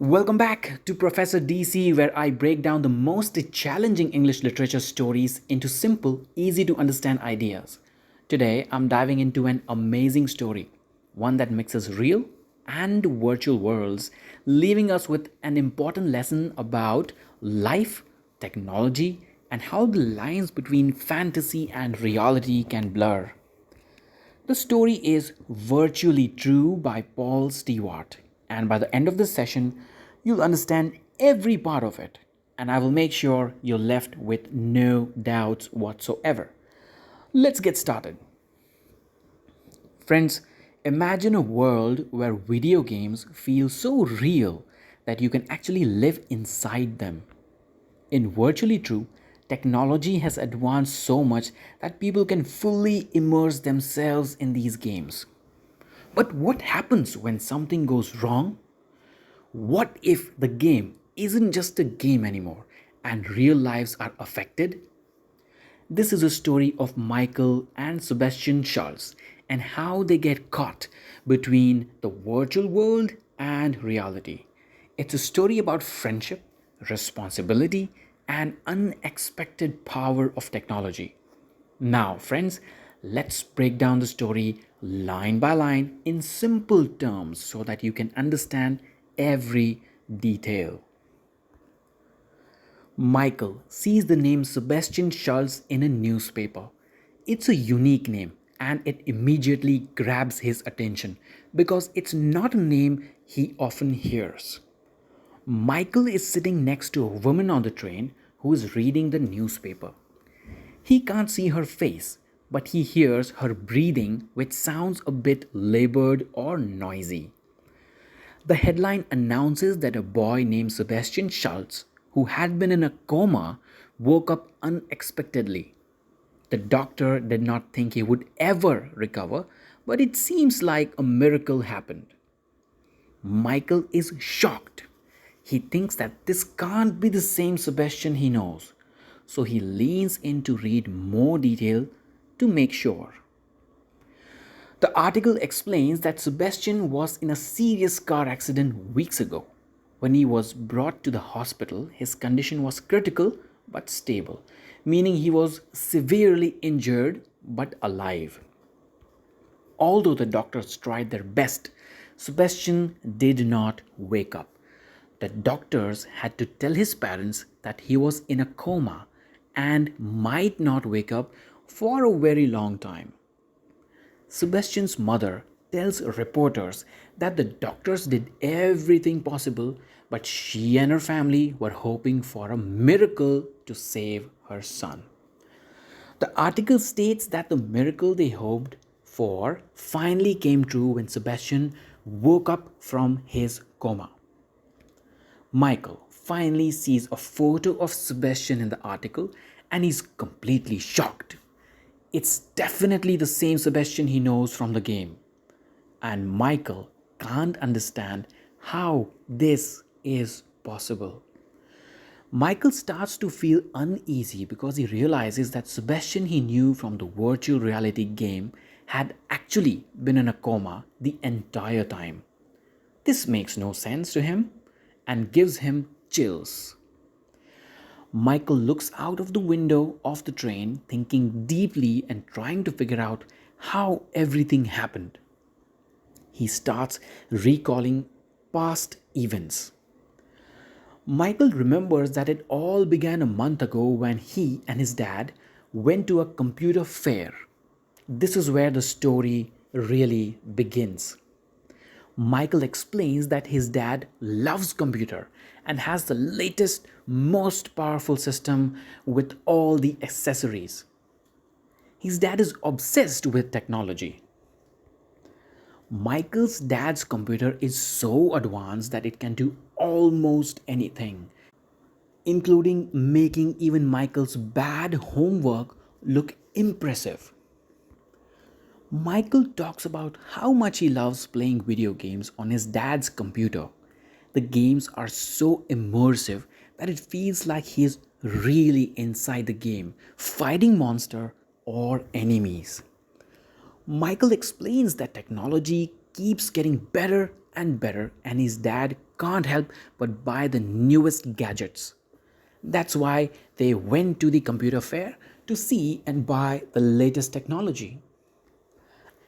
Welcome back to Professor DC, where I break down the most challenging English literature stories into simple, easy to understand ideas. Today, I'm diving into an amazing story, one that mixes real and virtual worlds, leaving us with an important lesson about life, technology, and how the lines between fantasy and reality can blur. The story is Virtually True by Paul Stewart, and by the end of this session, you'll understand every part of it, and I will make sure you're left with no doubts whatsoever. Let's get started. Friends, imagine a world where video games feel so real that you can actually live inside them. In Virtually True, technology has advanced so much that people can fully immerse themselves in these games. But what happens when something goes wrong? What if the game isn't just a game anymore and real lives are affected? This is a story of Michael and Sebastian Schultz and how they get caught between the virtual world and reality. It's a story about friendship, responsibility, and unexpected power of technology. Now, friends, let's break down the story line by line in simple terms so that you can understand every detail. Michael sees the name Sebastian Schultz in a newspaper. It's a unique name and it immediately grabs his attention because it's not a name he often hears. Michael is sitting next to a woman on the train who is reading the newspaper. He can't see her face, but he hears her breathing, which sounds a bit labored or noisy. The headline announces that a boy named Sebastian Schultz, who had been in a coma, woke up unexpectedly. The doctor did not think he would ever recover, but it seems like a miracle happened. Michael is shocked. He thinks that this can't be the same Sebastian he knows, so he leans in to read more detail to make sure. The article explains that Sebastian was in a serious car accident weeks ago. When he was brought to the hospital, his condition was critical but stable, meaning he was severely injured but alive. Although the doctors tried their best, Sebastian did not wake up. The doctors had to tell his parents that he was in a coma and might not wake up for a very long time. Sebastian's mother tells reporters that the doctors did everything possible, but she and her family were hoping for a miracle to save her son. The article states that the miracle they hoped for finally came true when Sebastian woke up from his coma. Michael finally sees a photo of Sebastian in the article and he's completely shocked. It's definitely the same Sebastian he knows from the game. And Michael can't understand how this is possible. Michael starts to feel uneasy because he realizes that Sebastian he knew from the virtual reality game had actually been in a coma the entire time. This makes no sense to him and gives him chills. Michael looks out of the window of the train, thinking deeply and trying to figure out how everything happened. He starts recalling past events. Michael remembers that it all began a month ago when he and his dad went to a computer fair. This is where the story really begins. Michael explains that his dad loves computer and has the latest, most powerful system with all the accessories. His dad is obsessed with technology. Michael's dad's computer is so advanced that it can do almost anything, including making even Michael's bad homework look impressive. Michael talks about how much he loves playing video games on his dad's computer. The games are so immersive that it feels like he is really inside the game, fighting monsters or enemies. Michael explains that technology keeps getting better and better, and his dad can't help but buy the newest gadgets. That's why they went to the computer fair to see and buy the latest technology.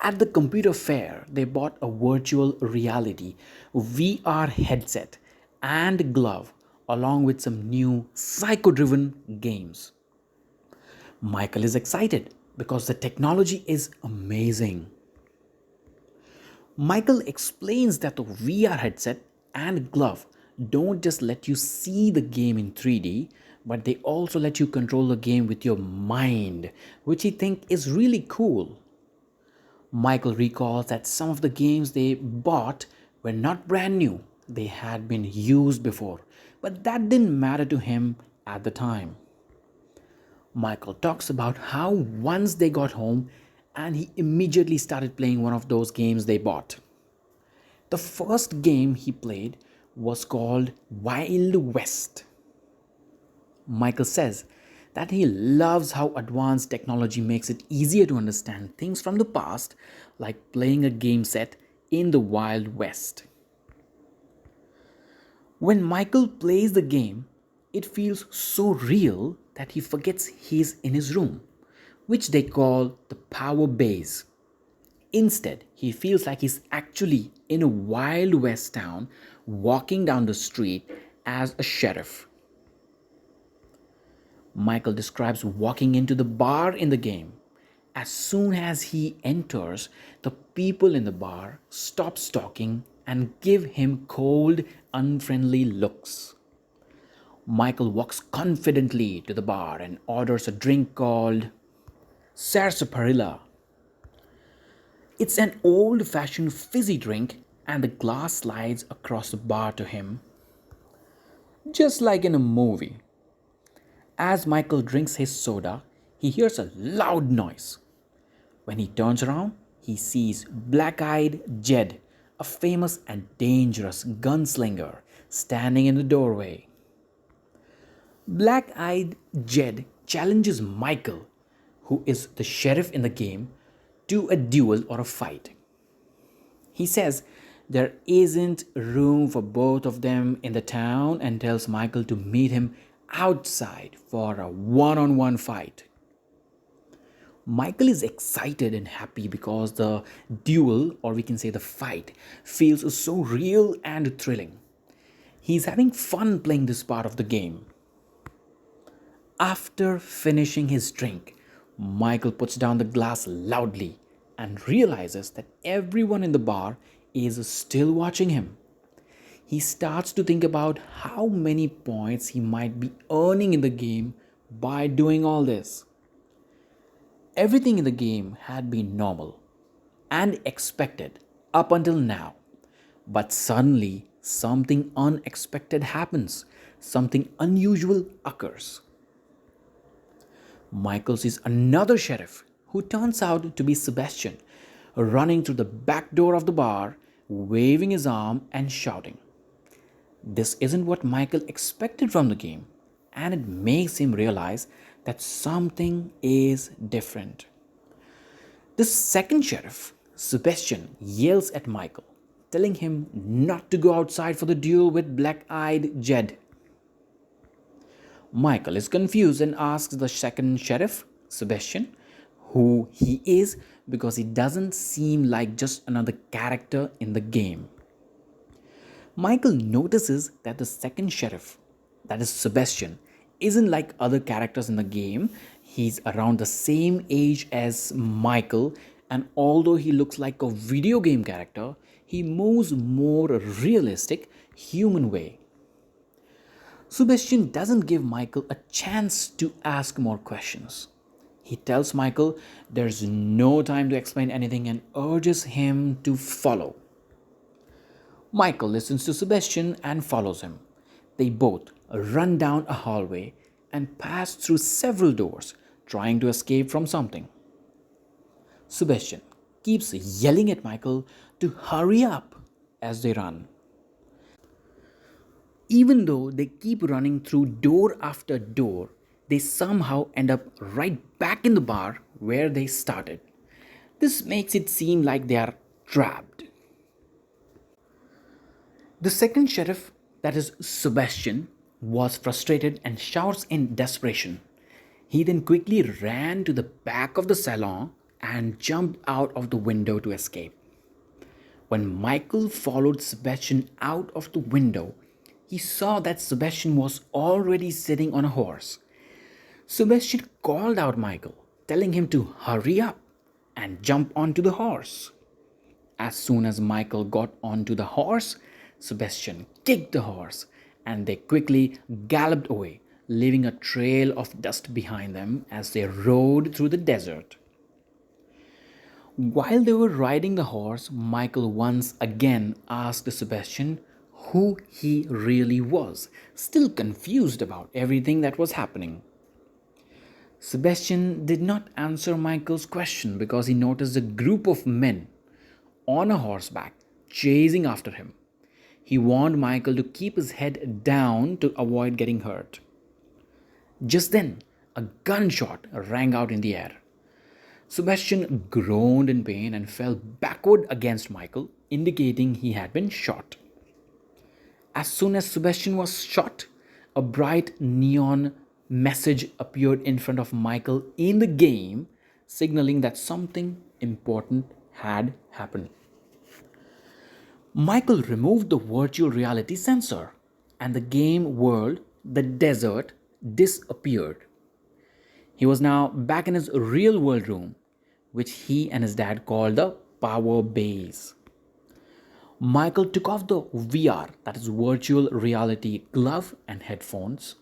At the computer fair, they bought a virtual reality VR headset and glove along with some new psycho driven games. Michael is excited because the technology is amazing. Michael explains that the VR headset and glove don't just let you see the game in 3D, but they also let you control the game with your mind, which he thinks is really cool. Michael recalls that some of the games they bought were not brand new, they had been used before, but that didn't matter to him at the time. Michael talks about how once they got home and he immediately started playing one of those games they bought. The first game he played was called Wild West. Michael says that he loves how advanced technology makes it easier to understand things from the past, like playing a game set in the Wild West. When Michael plays the game, it feels so real that he forgets he's in his room, which they call the power base. Instead, he feels like he's actually in a Wild West town walking down the street as a sheriff. Michael describes walking into the bar in the game. As soon as he enters, the people in the bar stop talking and give him cold, unfriendly looks. Michael walks confidently to the bar and orders a drink called sarsaparilla. It's an old fashioned fizzy drink, and the glass slides across the bar to him, just like in a movie. As Michael drinks his soda, he hears a loud noise. When he turns around, he sees Black Eyed Jed, a famous and dangerous gunslinger, standing in the doorway. Black Eyed Jed challenges Michael, who is the sheriff in the game, to a duel or a fight. He says there isn't room for both of them in the town and tells Michael to meet him outside for a one on one fight. Michael is excited and happy because the duel, or we can say the fight, feels so real and thrilling. He's having fun playing this part of the game. After finishing his drink, Michael puts down the glass loudly and realizes that everyone in the bar is still watching him. He starts to think about how many points he might be earning in the game by doing all this. Everything in the game had been normal and expected up until now. But suddenly, something unexpected happens, something unusual occurs. Michael sees another sheriff who turns out to be Sebastian, running through the back door of the bar, waving his arm and shouting. This isn't what Michael expected from the game, and it makes him realize that something is different. The second sheriff, Sebastian, yells at Michael, telling him not to go outside for the duel with Black Eyed Jed. Michael is confused and asks the second sheriff, Sebastian, who he is because he doesn't seem like just another character in the game. Michael notices that the second sheriff, that is Sebastian, isn't like other characters in the game. He's around the same age as Michael, and although he looks like a video game character, he moves more realistic, human way. Sebastian doesn't give Michael a chance to ask more questions. He tells Michael there's no time to explain anything and urges him to follow. Michael listens to Sebastian and follows him. They both run down a hallway and pass through several doors, trying to escape from something. Sebastian keeps yelling at Michael to hurry up as they run. Even though they keep running through door after door, they somehow end up right back in the bar where they started. This makes it seem like they are trapped. The second sheriff, that is Sebastian, was frustrated and shouts in desperation. He then quickly ran to the back of the salon and jumped out of the window to escape. When Michael followed Sebastian out of the window, he saw that Sebastian was already sitting on a horse. Sebastian called out Michael, telling him to hurry up and jump onto the horse. As soon as Michael got onto the horse, Sebastian kicked the horse and they quickly galloped away, leaving a trail of dust behind them as they rode through the desert. While they were riding the horse, Michael once again asked Sebastian who he really was, still confused about everything that was happening. Sebastian did not answer Michael's question because he noticed a group of men on a horseback chasing after him. He warned Michael to keep his head down to avoid getting hurt. Just then, a gunshot rang out in the air. Sebastian groaned in pain and fell backward against Michael, indicating he had been shot. As soon as Sebastian was shot, a bright neon message appeared in front of Michael in the game, signaling that something important had happened. Michael removed the virtual reality sensor, and the game world, the desert, disappeared. He was now back in his real world room, which he and his dad called the power base. Michael took off the VR, that is virtual reality glove and headphones.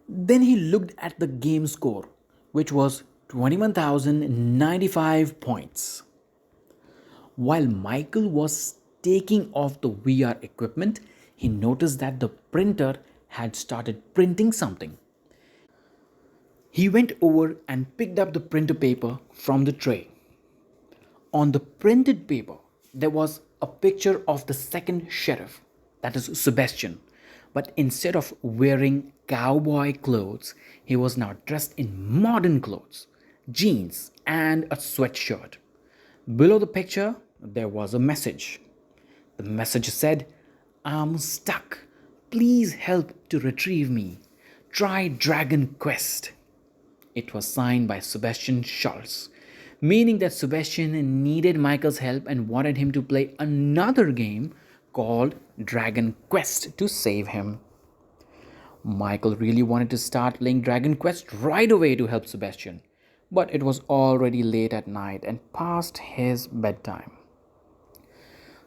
Then he looked at the game score, which was 21,095 points. While Michael was taking off the VR equipment, he noticed that the printer had started printing something. He went over and picked up the printer paper from the tray. On the printed paper, there was a picture of the second sheriff, that is Sebastian, but instead of wearing cowboy clothes, he was now dressed in modern clothes, jeans, and a sweatshirt. Below the picture, there was a message. The message said, "I'm stuck. Please help to retrieve me. Try Dragon Quest." It was signed by Sebastian Shultz, meaning that Sebastian needed Michael's help and wanted him to play another game called Dragon Quest to save him. Michael really wanted to start playing Dragon Quest right away to help Sebastian, but it was already late at night and past his bedtime.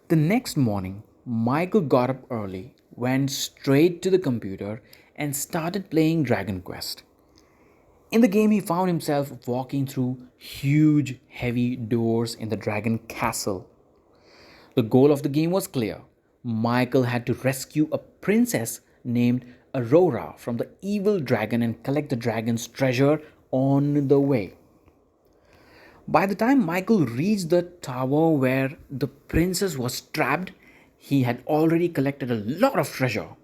The next morning, Michael got up early, went straight to the computer, and started playing Dragon Quest. In the game, he found himself walking through huge, heavy doors in the dragon castle. The goal of the game was clear. Michael had to rescue a princess named Aurora from the evil dragon and collect the dragon's treasure on the way. By the time Michael reached the tower where the princess was trapped, he had already collected a lot of treasure.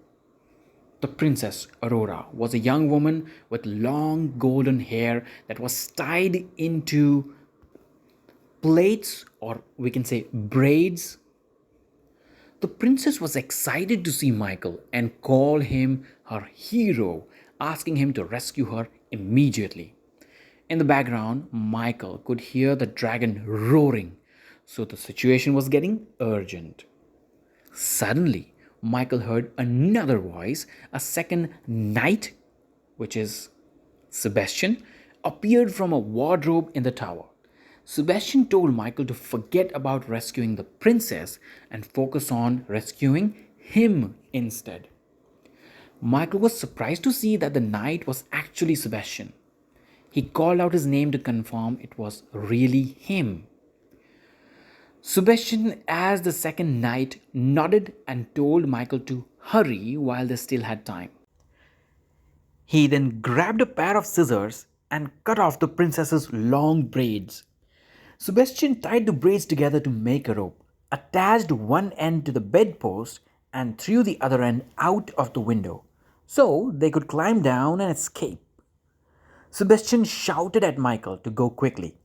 The princess Aurora was a young woman with long golden hair that was tied into plaits, or we can say braids. The princess was excited to see Michael and called him her hero, asking him to rescue her immediately. In the background, Michael could hear the dragon roaring, so the situation was getting urgent. Suddenly, Michael heard another voice. A second knight, which is Sebastian, appeared from a wardrobe in the tower. Sebastian told Michael to forget about rescuing the princess and focus on rescuing him instead. Michael was surprised to see that the knight was actually Sebastian. He called out his name to confirm it was really him. Sebastian, as the second knight, nodded and told Michael to hurry while they still had time. He then grabbed a pair of scissors and cut off the princess's long braids. Sebastian tied the braids together to make a rope, attached one end to the bedpost, and threw the other end out of the window so they could climb down and escape. Sebastian shouted at Michael to go quickly.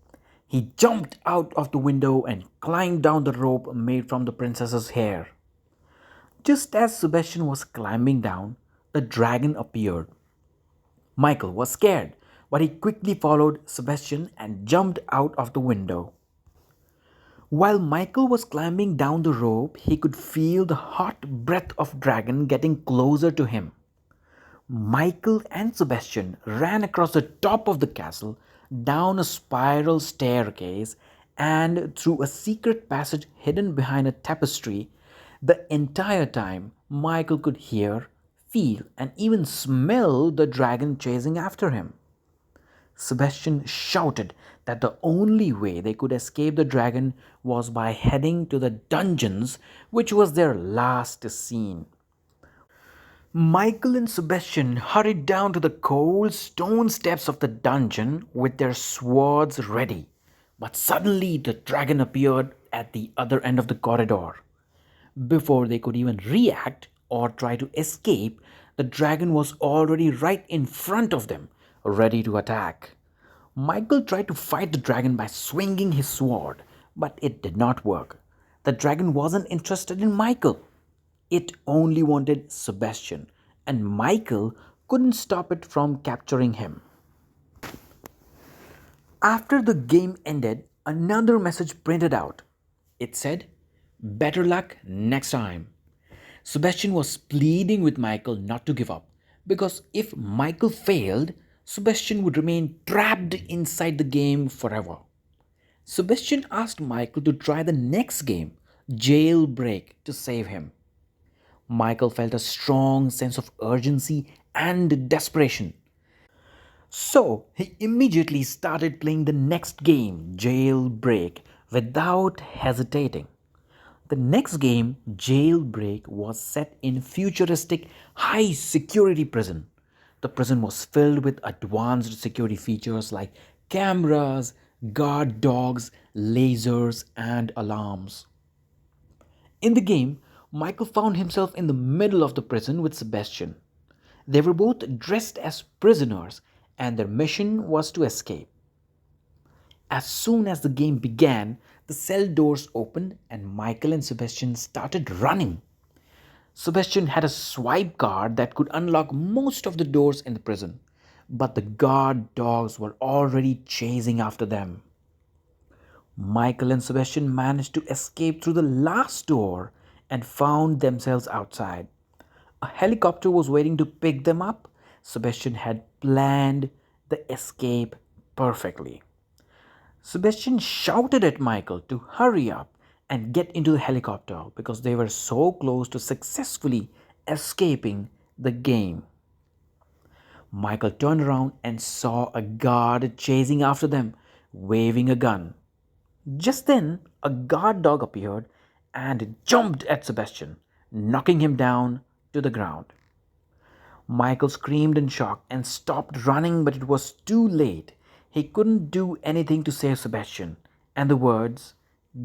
He jumped out of the window and climbed down the rope made from the princess's hair. Just as Sebastian was climbing down, the dragon appeared. Michael was scared, but he quickly followed Sebastian and jumped out of the window. While Michael was climbing down the rope, he could feel the hot breath of dragon getting closer to him. Michael and Sebastian ran across the top of the castle, down a spiral staircase, and through a secret passage hidden behind a tapestry. The entire time, Michael could hear, feel, and even smell the dragon chasing after him. Sebastian shouted that the only way they could escape the dragon was by heading to the dungeons, which was their last scene. Michael and Sebastian hurried down to the cold stone steps of the dungeon with their swords ready. But suddenly the dragon appeared at the other end of the corridor. Before they could even react or try to escape, the dragon was already right in front of them, ready to attack. Michael tried to fight the dragon by swinging his sword, but it did not work. The dragon wasn't interested in Michael. It only wanted Sebastian, and Michael couldn't stop it from capturing him. After the game ended, another message printed out. It said, "Better luck next time." Sebastian was pleading with Michael not to give up because if Michael failed, Sebastian would remain trapped inside the game forever. Sebastian asked Michael to try the next game, Jailbreak, to save him. Michael felt a strong sense of urgency and desperation. So he immediately started playing the next game, Jailbreak, without hesitating. The next game, Jailbreak, was set in futuristic high security prison. The prison was filled with advanced security features like cameras, guard dogs, lasers, and alarms. In the game, Michael found himself in the middle of the prison with Sebastian. They were both dressed as prisoners, and their mission was to escape. As soon as the game began, the cell doors opened and Michael and Sebastian started running. Sebastian had a swipe card that could unlock most of the doors in the prison, but the guard dogs were already chasing after them. Michael and Sebastian managed to escape through the last door and found themselves outside. A helicopter was waiting to pick them up. Sebastian had planned the escape perfectly. Sebastian shouted at Michael to hurry up and get into the helicopter because they were so close to successfully escaping the game. Michael turned around and saw a guard chasing after them, waving a gun. Just then, a guard dog appeared and jumped at Sebastian, knocking him down to the ground. Michael screamed in shock and stopped running, but it was too late. He couldn't do anything to save Sebastian, and the words,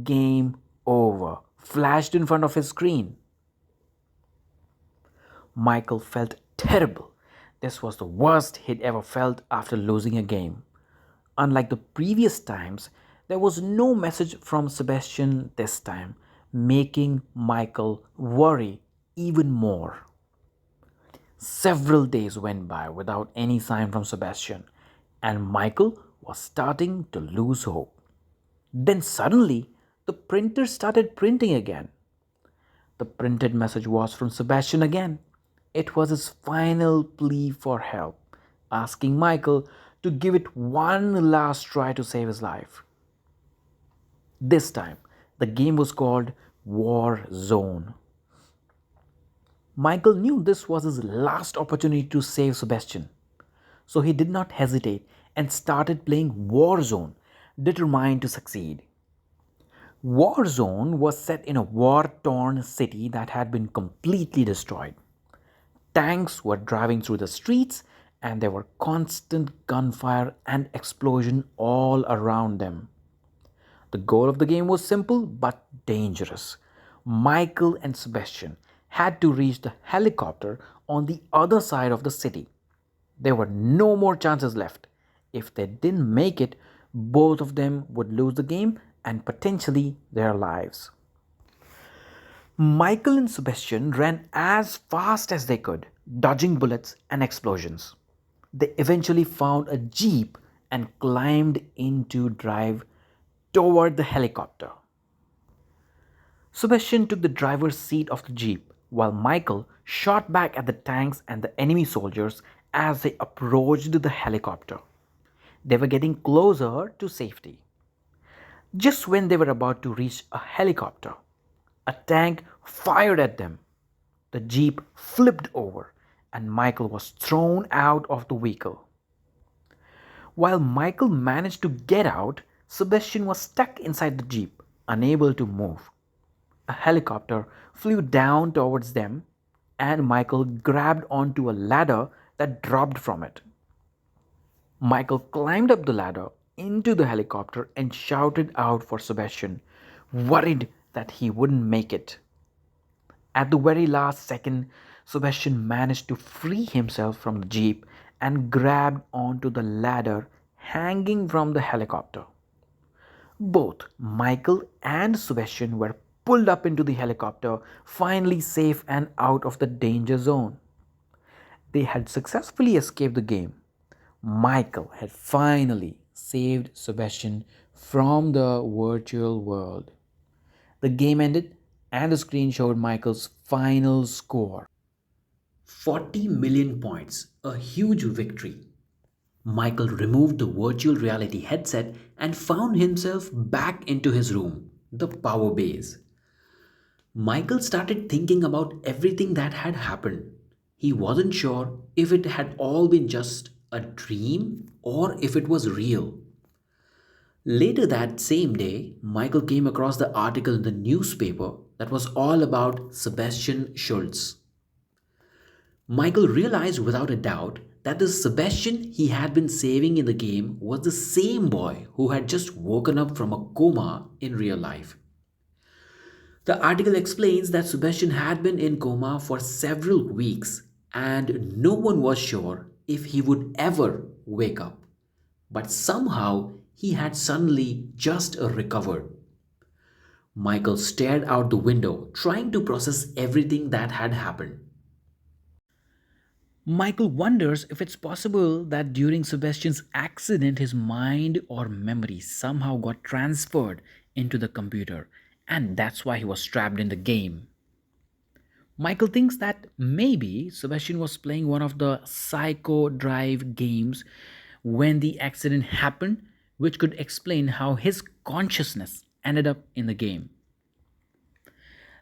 "Game over," flashed in front of his screen. Michael felt terrible. This was the worst he'd ever felt after losing a game. Unlike the previous times, there was no message from Sebastian this time, making Michael worry even more. Several days went by without any sign from Sebastian, and Michael was starting to lose hope. Then suddenly, the printer started printing again. The printed message was from Sebastian again. It was his final plea for help, asking Michael to give it one last try to save his life. This time, the game was called War Zone. Michael knew this was his last opportunity to save Sebastian, so he did not hesitate and started playing Warzone, determined to succeed. Warzone was set in a war torn city that had been completely destroyed. Tanks were driving through the streets, and there were constant gunfire and explosion all around them. The goal of the game was simple but dangerous. Michael and Sebastian had to reach the helicopter on the other side of the city. There were no more chances left. If they didn't make it, both of them would lose the game and potentially their lives. Michael and Sebastian ran as fast as they could, dodging bullets and explosions. They eventually found a jeep and climbed into drive toward the helicopter. Sebastian took the driver's seat of the jeep, while Michael shot back at the tanks and the enemy soldiers as they approached the helicopter. They were getting closer to safety. Just when they were about to reach a helicopter, a tank fired at them. The jeep flipped over and Michael was thrown out of the vehicle. While Michael managed to get out, Sebastian was stuck inside the jeep, unable to move. A helicopter flew down towards them, and Michael grabbed onto a ladder that dropped from it. Michael climbed up the ladder into the helicopter and shouted out for Sebastian, worried that he wouldn't make it. At the very last second, Sebastian managed to free himself from the jeep and grabbed onto the ladder hanging from the helicopter. Both Michael and Sebastian were pulled up into the helicopter, finally safe and out of the danger zone. They had successfully escaped the game. Michael had finally saved Sebastian from the virtual world. The game ended and the screen showed Michael's final score 40 million points, a huge victory. Michael removed the virtual reality headset and found himself back into his room, the power base. Michael started thinking about everything that had happened. He wasn't sure if it had all been just a dream or if it was real. Later that same day, Michael came across the article in the newspaper that was all about Sebastian Schultz. Michael realized without a doubt that the Sebastian he had been saving in the game was the same boy who had just woken up from a coma in real life. The article explains that Sebastian had been in coma for several weeks and no one was sure if he would ever wake up. But somehow he had suddenly just recovered. Michael stared out the window, trying to process everything that had happened. Michael wonders if it's possible that during Sebastian's accident, his mind or memory somehow got transferred into the computer, and that's why he was trapped in the game. Michael thinks that maybe Sebastian was playing one of the Psycho Drive games when the accident happened, which could explain how his consciousness ended up in the game.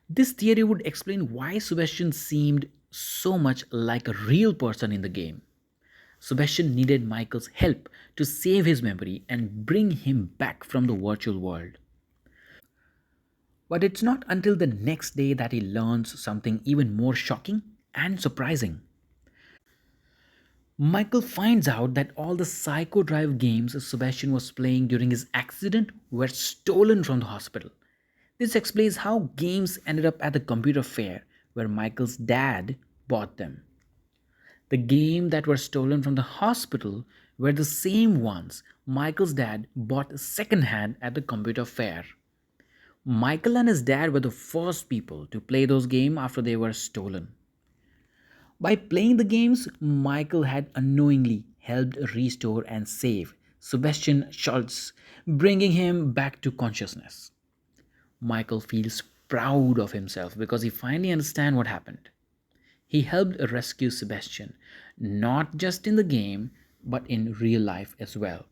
This theory would explain why Sebastian seemed so much like a real person in the game. Sebastian needed Michael's help to save his memory and bring him back from the virtual world. But it's not until the next day that he learns something even more shocking and surprising. Michael finds out that all the Psycho Drive games Sebastian was playing during his accident were stolen from the hospital. This explains how games ended up at the computer fair where Michael's dad bought them. The games that were stolen from the hospital were the same ones Michael's dad bought secondhand at the computer fair. Michael and his dad were the first people to play those games after they were stolen. By playing the games, Michael had unknowingly helped restore and save Sebastian Schultz, bringing him back to consciousness. Michael feels proud of himself because he finally understands what happened. He helped rescue Sebastian, not just in the game, but in real life as well.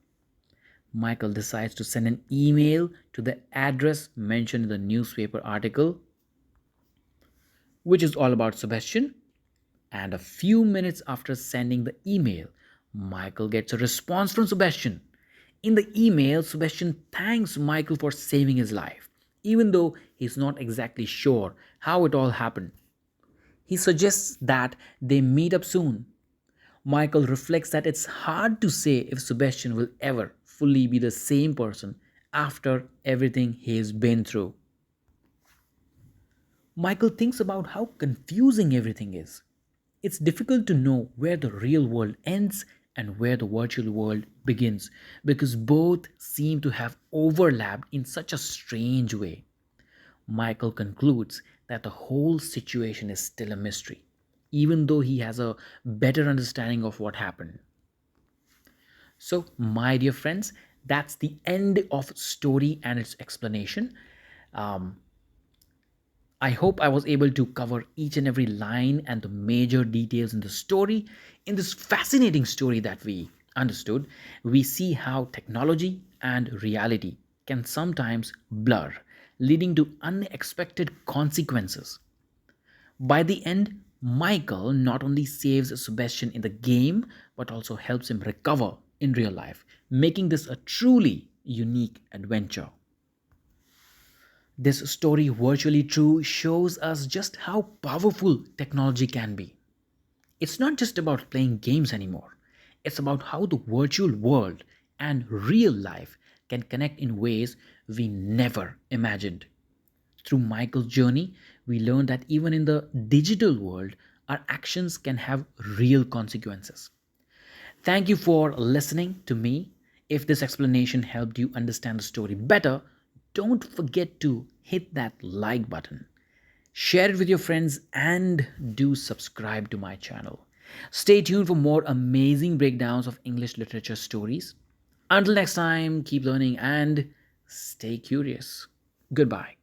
Michael decides to send an email to the address mentioned in the newspaper article, which is all about Sebastian. And a few minutes after sending the email, Michael gets a response from Sebastian. In the email, Sebastian thanks Michael for saving his life, even though he's not exactly sure how it all happened. He suggests that they meet up soon. Michael reflects that it's hard to say if Sebastian will ever fully be the same person after everything he's been through. Michael thinks about how confusing everything is. It's difficult to know where the real world ends and where the virtual world begins because both seem to have overlapped in such a strange way. Michael concludes that the whole situation is still a mystery, even though he has a better understanding of what happened. So, my dear friends, that's the end of story and its explanation. Um, I hope I was able to cover each and every line and the major details in the story. In this fascinating story that we understood, we see how technology and reality can sometimes blur, leading to unexpected consequences. By the end, Michael not only saves Sebastian in the game but also helps him recover in real life, making this a truly unique adventure. This story, Virtually True, shows us just how powerful technology can be. It's not just about playing games anymore, it's about how the virtual world and real life can connect in ways we never imagined. Through Michael's journey, we learned that even in the digital world, our actions can have real consequences. Thank you for listening to me. If this explanation helped you understand the story better, don't forget to hit that like button. Share it with your friends and do subscribe to my channel. Stay tuned for more amazing breakdowns of English literature stories. Until next time, keep learning and stay curious. Goodbye.